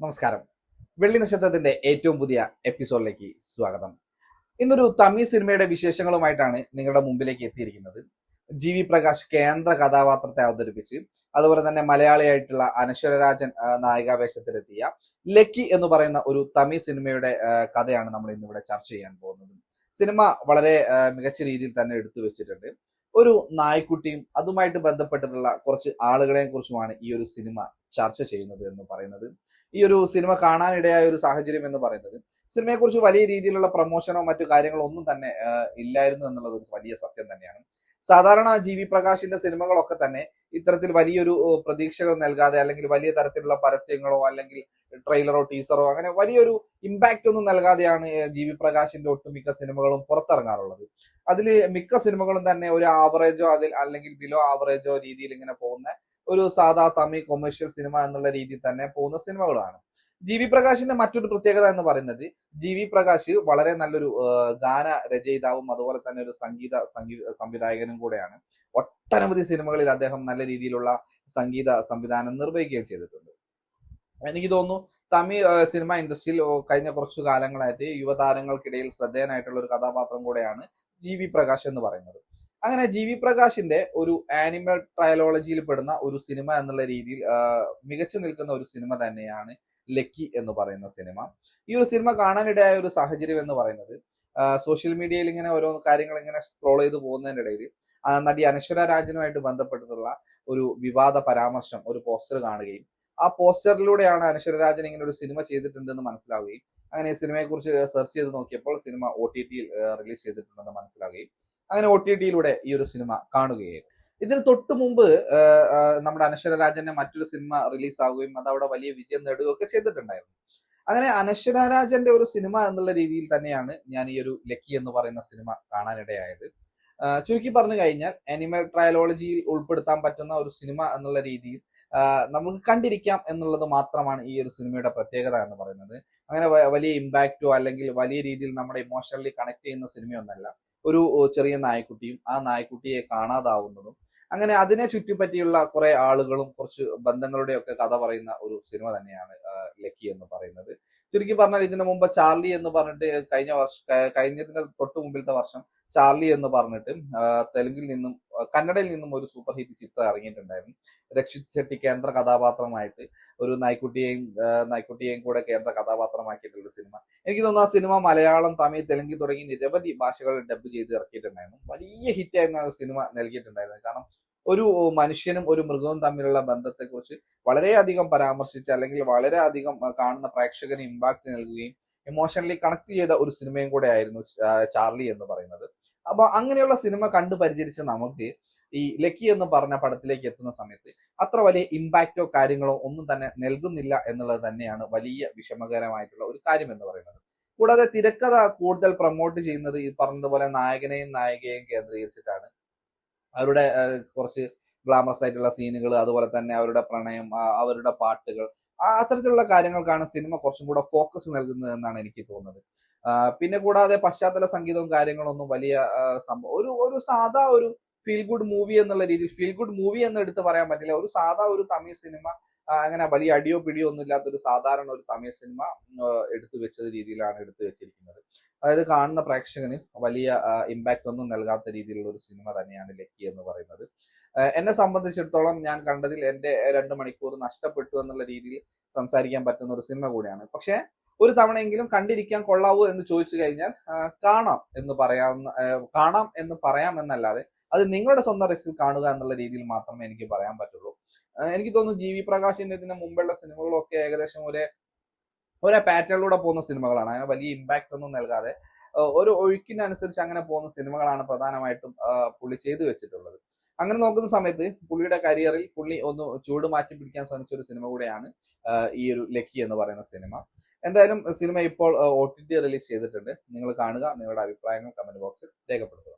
നമസ്കാരം. വെള്ളി നക്ഷത്രത്തിന്റെ ഏറ്റവും പുതിയ എപ്പിസോഡിലേക്ക് സ്വാഗതം. ഇന്നൊരു തമിഴ് സിനിമയുടെ വിശേഷങ്ങളുമായിട്ടാണ് നിങ്ങളുടെ മുമ്പിലേക്ക് എത്തിയിരിക്കുന്നത്. ജി.വി. പ്രകാശ് കേന്ദ്ര കഥാപാത്രത്തെ അവതരിപ്പിച്ച് അതുപോലെ തന്നെ മലയാളിയായിട്ടുള്ള അനശ്വര രാജൻ നായികാവേഷത്തിലെത്തിയ ലക്കി എന്ന് പറയുന്ന ഒരു തമിഴ് സിനിമയുടെ കഥയാണ് നമ്മൾ ഇന്നിവിടെ ചർച്ച ചെയ്യാൻ പോകുന്നത്. സിനിമ വളരെ മികച്ച രീതിയിൽ തന്നെ എടുത്തു വെച്ചിട്ടുണ്ട്. ഒരു നായ്ക്കുട്ടിയും അതുമായിട്ട് ബന്ധപ്പെട്ടിട്ടുള്ള കുറച്ച് ആളുകളെയും കുറിച്ചുമാണ് ഈ ഒരു സിനിമ ചർച്ച ചെയ്യുന്നത് എന്ന് പറയുന്നത്. ഈ ഒരു സിനിമ കാണാനിടയായ ഒരു സാഹചര്യം എന്ന് പറയുന്നത് സിനിമയെക്കുറിച്ച് വലിയ രീതിയിലുള്ള പ്രൊമോഷനോ മറ്റു കാര്യങ്ങളോ ഒന്നും തന്നെ ഇല്ലായിരുന്നു എന്നുള്ളത് ഒരു വലിയ സത്യം തന്നെയാണ്. സാധാരണ ജി.വി. പ്രകാശിന്റെ സിനിമകളൊക്കെ തന്നെ ഇത്തരത്തിൽ വലിയൊരു പ്രതീക്ഷകൾ നൽകാതെ അല്ലെങ്കിൽ വലിയ തരത്തിലുള്ള പരസ്യങ്ങളോ അല്ലെങ്കിൽ ട്രെയിലറോ ടീസറോ അങ്ങനെ വലിയൊരു ഇമ്പാക്റ്റ് ഒന്നും നൽകാതെയാണ് ജി.വി. പ്രകാശിന്റെ ഒട്ടുമിക്ക സിനിമകളും പുറത്തിറങ്ങാറുള്ളത്. അതിൽ മിക്ക സിനിമകളും തന്നെ ഒരു ആവറേജോ അതിൽ അല്ലെങ്കിൽ ബിലോ ആവറേജോ രീതിയിൽ ഇങ്ങനെ പോകുന്ന ഒരു സാധാ തമിഴ് കൊമേഴ്ഷ്യൽ സിനിമ എന്നുള്ള രീതിയിൽ തന്നെ പോകുന്ന സിനിമകളാണ്. ജി.വി. പ്രകാശിന്റെ മറ്റൊരു പ്രത്യേകത എന്ന് പറയുന്നത് ജി.വി. പ്രകാശ് വളരെ നല്ലൊരു ഗാന രചയിതാവും അതുപോലെ തന്നെ ഒരു സംവിധായകനും കൂടെയാണ്. ഒട്ടനവധി സിനിമകളിൽ അദ്ദേഹം നല്ല രീതിയിലുള്ള സംഗീത സംവിധാനം നിർവഹിക്കുകയും ചെയ്തിട്ടുണ്ട്. എനിക്ക് തോന്നുന്നു തമിഴ് സിനിമ ഇൻഡസ്ട്രിയിൽ കഴിഞ്ഞ കുറച്ചു കാലങ്ങളായിട്ട് യുവതാരങ്ങൾക്കിടയിൽ ശ്രദ്ധേയനായിട്ടുള്ള ഒരു കഥാപാത്രം കൂടെയാണ് ജി.വി. പ്രകാശ് എന്ന് പറയുന്നത്. അങ്ങനെ ജി.വി. പ്രകാശിന്റെ ഒരു ആനിമൽ ട്രയലോളജിയിൽ പെടുന്ന ഒരു സിനിമ എന്നുള്ള രീതിയിൽ മികച്ചു നിൽക്കുന്ന ഒരു സിനിമ തന്നെയാണ് ലക്കി എന്ന് പറയുന്ന സിനിമ. ഈ ഒരു സിനിമ കാണാനിടയായ ഒരു സാഹചര്യം എന്ന് പറയുന്നത് സോഷ്യൽ മീഡിയയിൽ ഇങ്ങനെ ഓരോ കാര്യങ്ങൾ ഇങ്ങനെ സ്ക്രോൾ ചെയ്ത് പോകുന്നതിനിടയിൽ നടി അനശ്വര രാജനുമായിട്ട് ബന്ധപ്പെട്ടിട്ടുള്ള ഒരു വിവാദ പരാമർശം ഒരു പോസ്റ്റർ കാണുകയും ആ പോസ്റ്ററിലൂടെയാണ് അനശ്വര രാജൻ ഇങ്ങനെ ഒരു സിനിമ ചെയ്തിട്ടുണ്ടെന്ന് മനസ്സിലാവുകയും അങ്ങനെ ഈ സിനിമയെ കുറിച്ച് സെർച്ച് ചെയ്ത് നോക്കിയപ്പോൾ സിനിമ OTT-യിൽ റിലീസ് ചെയ്തിട്ടുണ്ടെന്ന് മനസ്സിലാവുകയും അങ്ങനെ OTT-യിലൂടെ ഈ ഒരു സിനിമ കാണുകയായിരുന്നു. ഇതിന് തൊട്ട് മുമ്പ് നമ്മുടെ അനശ്വര രാജന്റെ മറ്റൊരു സിനിമ റിലീസ് ആവുകയും അത് അവിടെ വലിയ വിജയം നേടുകയൊക്കെ ചെയ്തിട്ടുണ്ടായിരുന്നു. അങ്ങനെ അനശ്വര രാജന്റെ ഒരു സിനിമ എന്നുള്ള രീതിയിൽ തന്നെയാണ് ഞാൻ ഈ ഒരു ലക്കി എന്ന് പറയുന്ന സിനിമ കാണാനിടയായത്. ചുരുക്കി പറഞ്ഞു കഴിഞ്ഞാൽ അനിമൽ ട്രയലോളജിയിൽ ഉൾപ്പെടുത്താൻ പറ്റുന്ന ഒരു സിനിമ എന്നുള്ള രീതിയിൽ നമുക്ക് കണ്ടിരിക്കാം എന്നുള്ളത് മാത്രമാണ് ഈ ഒരു സിനിമയുടെ പ്രത്യേകത എന്ന് പറയുന്നത്. അങ്ങനെ വലിയ ഇമ്പാക്റ്റോ അല്ലെങ്കിൽ വലിയ രീതിയിൽ നമ്മുടെ ഇമോഷണലി കണക്ട് ചെയ്യുന്ന സിനിമയൊന്നല്ല. ഒരു ചെറിയ നായ്ക്കുട്ടിയും ആ നായ്ക്കുട്ടിയെ കാണാതാവുന്നതും അങ്ങനെ അതിനെ ചുറ്റിപ്പറ്റിയുള്ള കുറെ ആളുകളും കുറച്ച് ബന്ധങ്ങളുടെ ഒക്കെ കഥ പറയുന്ന ഒരു സിനിമ തന്നെയാണ് ലക്കി എന്ന് പറയുന്നത്. ചുരുക്കി പറഞ്ഞാൽ ഇതിനു മുമ്പ് ചാർലി എന്ന് പറഞ്ഞിട്ട് കഴിഞ്ഞതിന് തൊട്ട് മുമ്പിലത്തെ വർഷം ചാർലി എന്ന് പറഞ്ഞിട്ട് തെലുങ്കിൽ നിന്നും കന്നഡയിൽ നിന്നും ഒരു സൂപ്പർ ഹിറ്റ് ചിത്രം ഇറങ്ങിയിട്ടുണ്ടായിരുന്നു. രക്ഷിത് ഷെട്ടി കേന്ദ്ര കഥാപാത്രമായിട്ട് ഒരു നായ്ക്കുട്ടിയെയും കൂടെ കേന്ദ്ര കഥാപാത്രമാക്കിയിട്ടുള്ള സിനിമ. എനിക്ക് തോന്നുന്നു ആ സിനിമ മലയാളം, തമിഴ്, തെലുങ്ക് തുടങ്ങി നിരവധി ഭാഷകളിൽ ഡബ് ചെയ്ത് ഇറക്കിയിട്ടുണ്ടായിരുന്നു. വലിയ ഹിറ്റായിരുന്നു ആ സിനിമ നൽകിയിട്ടുണ്ടായിരുന്നത്. കാരണം ഒരു മനുഷ്യനും ഒരു മൃഗവും തമ്മിലുള്ള ബന്ധത്തെക്കുറിച്ച് വളരെയധികം പരാമർശിച്ച് അല്ലെങ്കിൽ വളരെയധികം കാണുന്ന പ്രേക്ഷകന് ഇമ്പാക്ട് നൽകുകയും ഇമോഷണലി കണക്ട് ചെയ്ത ഒരു സിനിമയും കൂടെ ആയിരുന്നു ചാർലി എന്ന് പറയുന്നത്. അപ്പൊ അങ്ങനെയുള്ള സിനിമ കണ്ടു പരിചരിച്ച നമുക്ക് ഈ ലക്കി എന്ന് പറഞ്ഞ പടത്തിലേക്ക് എത്തുന്ന സമയത്ത് അത്ര വലിയ ഇമ്പാക്റ്റോ കാര്യങ്ങളോ ഒന്നും തന്നെ നൽകുന്നില്ല എന്നുള്ളത് തന്നെയാണ് വലിയ വിഷമകരമായിട്ടുള്ള ഒരു കാര്യം എന്ന് പറയുന്നത്. കൂടാതെ തിരക്കഥ കൂടുതൽ പ്രൊമോട്ട് ചെയ്യുന്നത് ഈ പറഞ്ഞതുപോലെ നായകനെയും നായികയെയും കേന്ദ്രീകരിച്ചിട്ടാണ്. അവരുടെ കുറച്ച് ഗ്ലാമറസ് ആയിട്ടുള്ള സീനുകൾ, അതുപോലെ തന്നെ അവരുടെ പ്രണയം, അവരുടെ പാട്ടുകൾ, അത്തരത്തിലുള്ള കാര്യങ്ങൾക്കാണ് സിനിമ കുറച്ചും കൂടെ ഫോക്കസ് നൽകുന്നത് എന്നാണ് എനിക്ക് തോന്നുന്നത്. പിന്നെ കൂടാതെ പശ്ചാത്തല സംഗീതവും കാര്യങ്ങളൊന്നും വലിയ സംഭവം ഒരു ഒരു സാധാ ഒരു ഫീൽ ഗുഡ് മൂവി എന്നുള്ള രീതിയിൽ ഫീൽ ഗുഡ് മൂവി എന്ന് എടുത്ത് പറയാൻ പറ്റില്ല. ഒരു സാധാ ഒരു തമിഴ് സിനിമ അങ്ങനെ വലിയ അടിയോ പിടിയോ ഒന്നും ഇല്ലാത്ത ഒരു സാധാരണ ഒരു തമിഴ് സിനിമ എടുത്തു വെച്ച രീതിയിലാണ് എടുത്തു വെച്ചിരിക്കുന്നത്. അതായത് കാണുന്ന പ്രേക്ഷകന് വലിയ ഇമ്പാക്ട് ഒന്നും നൽകാത്ത രീതിയിലുള്ള ഒരു സിനിമ തന്നെയാണ് ലക്കി എന്ന് പറയുന്നത്. എന്നെ സംബന്ധിച്ചിടത്തോളം ഞാൻ കണ്ടതിൽ എന്റെ 2 മണിക്കൂർ നഷ്ടപ്പെട്ടു എന്നുള്ള രീതിയിൽ സംസാരിക്കാൻ പറ്റുന്ന ഒരു സിനിമ കൂടിയാണ്. പക്ഷെ ഒരു തവണയെങ്കിലും കണ്ടിരിക്കാൻ കൊള്ളാവൂ എന്ന് ചോദിച്ചു കഴിഞ്ഞാൽ കാണാം എന്ന് പറയാം എന്നല്ലാതെ അത് നിങ്ങളുടെ സ്വന്തം റിസ്കിൽ കാണുക എന്നുള്ള രീതിയിൽ മാത്രമേ എനിക്ക് പറയാൻ പറ്റുള്ളൂ. എനിക്ക് തോന്നുന്നു ജി.വി. പ്രകാശിന്റെ ഇതിന് മുമ്പുള്ള സിനിമകളൊക്കെ ഏകദേശം ഒരേ പാറ്റേണിലൂടെ പോകുന്ന സിനിമകളാണ്. അങ്ങനെ വലിയ ഇമ്പാക്ട് ഒന്നും നൽകാതെ ഒരു ഒഴുക്കിനനുസരിച്ച് അങ്ങനെ പോകുന്ന സിനിമകളാണ് പ്രധാനമായിട്ടും പുള്ളി ചെയ്തു വെച്ചിട്ടുള്ളത്. അങ്ങനെ നോക്കുന്ന സമയത്ത് പുള്ളിയുടെ കരിയറിൽ പുള്ളി ഒന്ന് ചൂട് മാറ്റി പിടിക്കാൻ ശ്രമിച്ച ഒരു സിനിമ കൂടെയാണ് ഈ ഒരു ലക്കി എന്ന് പറയുന്ന സിനിമ. എന്തായാലും സിനിമ ഇപ്പോൾ OTT റിലീസ് ചെയ്തിട്ടുണ്ട്. നിങ്ങൾ കാണുക, നിങ്ങളുടെ അഭിപ്രായങ്ങൾ കമന്റ് ബോക്സിൽ രേഖപ്പെടുത്തുക.